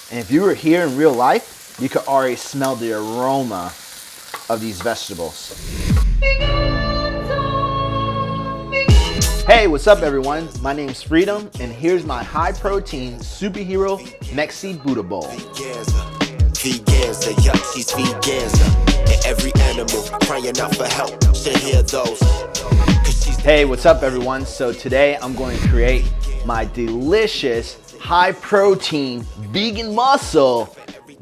And if you were here in real life, you could already smell the aroma of these vegetables. Hey, what's up everyone? My name's Freedom, and here's my high protein superhero Mexi Bowl. Veganza, yup, she's Veganza. And every animal crying out for help should hear those. Hey, what's up everyone? So today I'm going to create my delicious high protein vegan muscle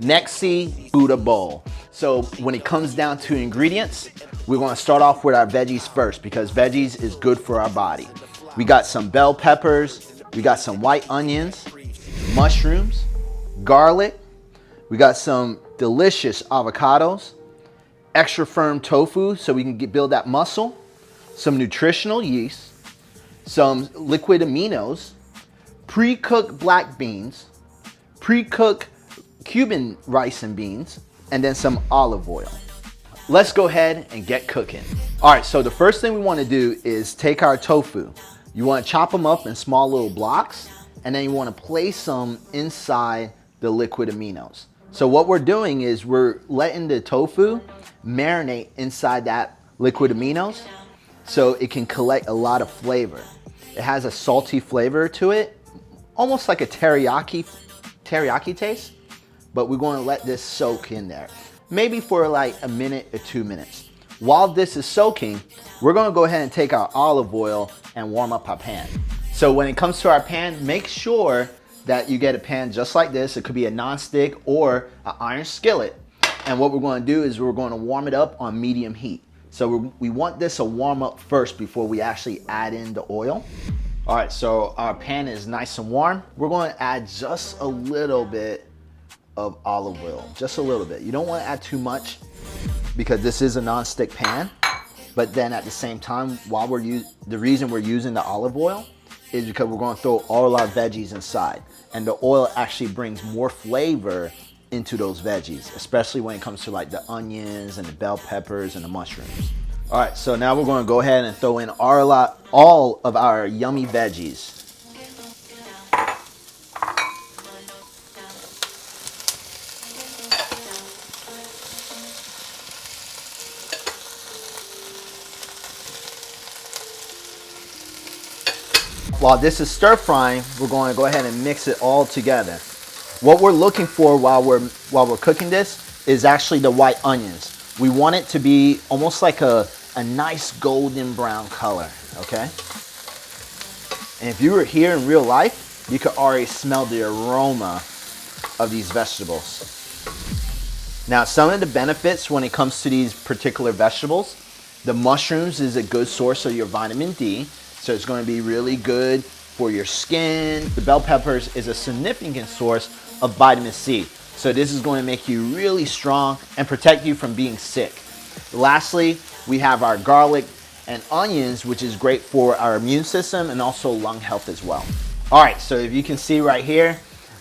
Mexi Bowl. So when it comes down to ingredients, we're going to start off with our veggies first because veggies is good for our body. We got some bell peppers, we got some white onions, mushrooms, garlic, we got some delicious avocados, extra firm tofu so we can build that muscle, some nutritional yeast, some liquid aminos, pre-cooked black beans, pre-cooked Cuban rice and beans, and then some olive oil. Let's go ahead and get cooking. All right, so the first thing we want to do is take our tofu. You want to chop them up in small little blocks, and then you want to place them inside the liquid aminos. So what we're doing is we're letting the tofu marinate inside that liquid aminos so it can collect a lot of flavor. It has a salty flavor to it, almost like a teriyaki taste, but we're going to let this soak in there. Maybe for like a minute or 2 minutes. While this is soaking, we're going to go ahead and take our olive oil and warm up our pan. So when it comes to our pan, make sure that you get a pan just like this. It could be a non-stick or an iron skillet. And what we're going to do is we're going to warm it up on medium heat. So we want this to warm up first before we actually add in the oil. All right, so our pan is nice and warm. We're going to add just a little bit of olive oil, just a little bit. You don't want to add too much because this is a non-stick pan. But then at the same time, the reason we're using the olive oil is because we're going to throw all our veggies inside. And the oil actually brings more flavor into those veggies, especially when it comes to like the onions and the bell peppers and the mushrooms. All right, so now we're going to go ahead and throw in all of our yummy veggies. While this is stir frying, we're going to go ahead and mix it all together. What we're looking for while we're cooking this is actually the white onions. We want it to be almost like a nice golden brown color, okay? And if you were here in real life, you could already smell the aroma of these vegetables. Now, some of the benefits when it comes to these particular vegetables, the mushrooms is a good source of your vitamin D. So it's going to be really good for your skin. The bell peppers is a significant source of vitamin C. So this is going to make you really strong and protect you from being sick. Lastly, we have our garlic and onions, which is great for our immune system and also lung health as well. All right, so if you can see right here,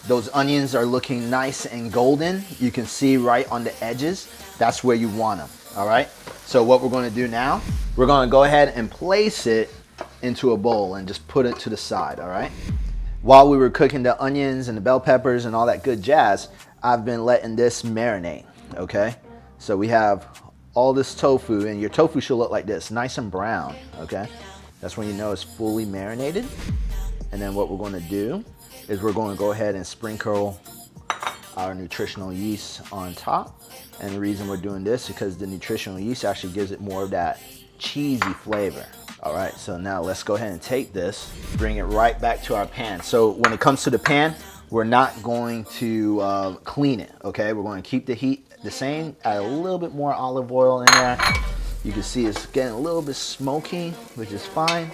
those onions are looking nice and golden. You can see right on the edges. That's where you want them, all right? So what we're going to do now, we're going to go ahead and place it into a bowl and just put it to the side, all right? While we were cooking the onions and the bell peppers and all that good jazz, I've been letting this marinate, okay? So we have all this tofu, and your tofu should look like this, nice and brown, okay? That's when you know it's fully marinated. And then what we're going to do is we're going to go ahead and sprinkle our nutritional yeast on top. And the reason we're doing this is because the nutritional yeast actually gives it more of that cheesy flavor. All right, so now let's go ahead and take this, bring it right back to our pan. So when it comes to the pan, we're not going to clean it, okay? We're going to keep the heat the same, add a little bit more olive oil in there. You can see it's getting a little bit smoky, which is fine.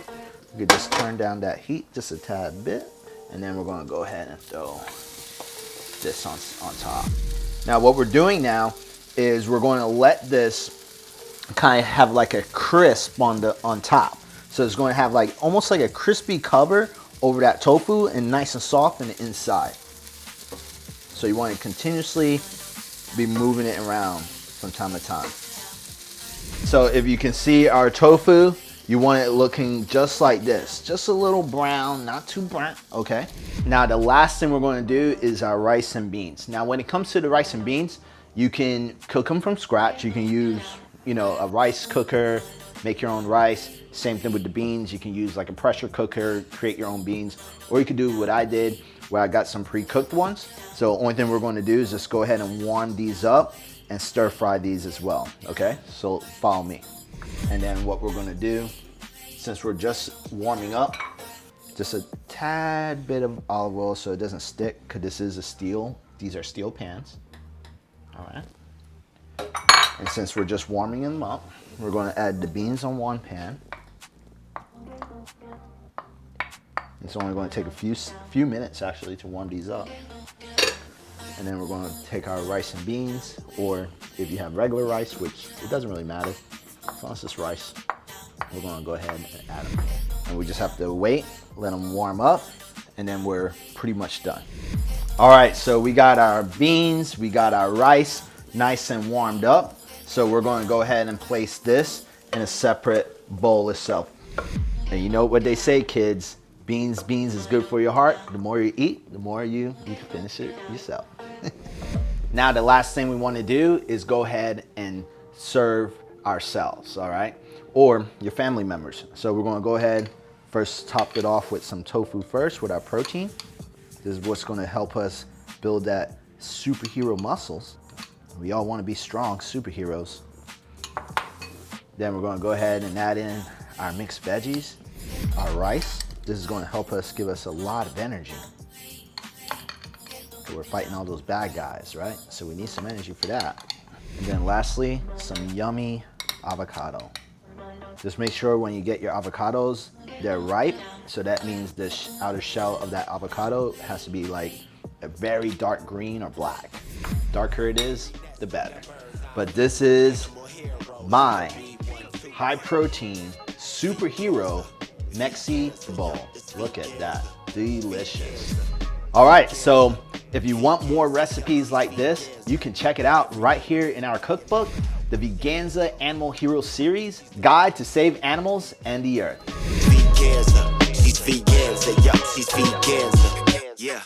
We can just turn down that heat just a tad bit, and then we're going to go ahead and throw this on top. Now what we're doing now is we're going to let this kind of have like a crisp on top. So it's going to have like almost like a crispy cover over that tofu and nice and soft on the inside. So you want to continuously be moving it around from time to time. So if you can see, our tofu You want it looking just like this, just a little brown, not too brown, okay? Now the last thing we're gonna do is our rice and beans. Now when it comes to the rice and beans, you can cook them from scratch. You can use, you know, a rice cooker, make your own rice. Same thing with the beans. You can use like a pressure cooker, create your own beans. Or you could do what I did, where I got some pre-cooked ones. So the only thing we're gonna do is just go ahead and warm these up and stir fry these as well, okay? So follow me. And then what we're gonna do, since we're just warming up, just a tad bit of olive oil so it doesn't stick, because this is a steel, these are steel pans. All right. And since we're just warming them up, we're gonna add the beans on one pan. It's only gonna take a few minutes actually to warm these up. And then we're gonna take our rice and beans, or if you have regular rice, which it doesn't really matter, as long as it's rice, we're gonna go ahead and add them. And we just have to wait, let them warm up, and then we're pretty much done. All right, so we got our beans, we got our rice nice and warmed up. So we're gonna go ahead and place this in a separate bowl itself. And you know what they say, kids, beans is good for your heart. The more you eat, the more you can finish it yourself. Now the last thing we wanna do is go ahead and serve ourselves, all right? Or your family members. So we're gonna go ahead, first top it off with some tofu first with our protein. This is what's gonna help us build that superhero muscles. We all wanna be strong superheroes. Then we're gonna go ahead and add in our mixed veggies, our rice. This is gonna help us, give us a lot of energy. We're fighting all those bad guys, right? So we need some energy for that. And then lastly, some yummy avocado. Just make sure when you get your avocados, they're ripe. So that means the outer shell of that avocado has to be like a very dark green or black. Darker it is, the better. But this is my high protein superhero Mexi Bowl. Look at that, delicious. All right, so if you want more recipes like this, you can check it out right here in our cookbook, the Veganza Animal Hero series, Guide to Save Animals and the Earth. Veganza, she's Veganza, yup, she's Veganza, yeah.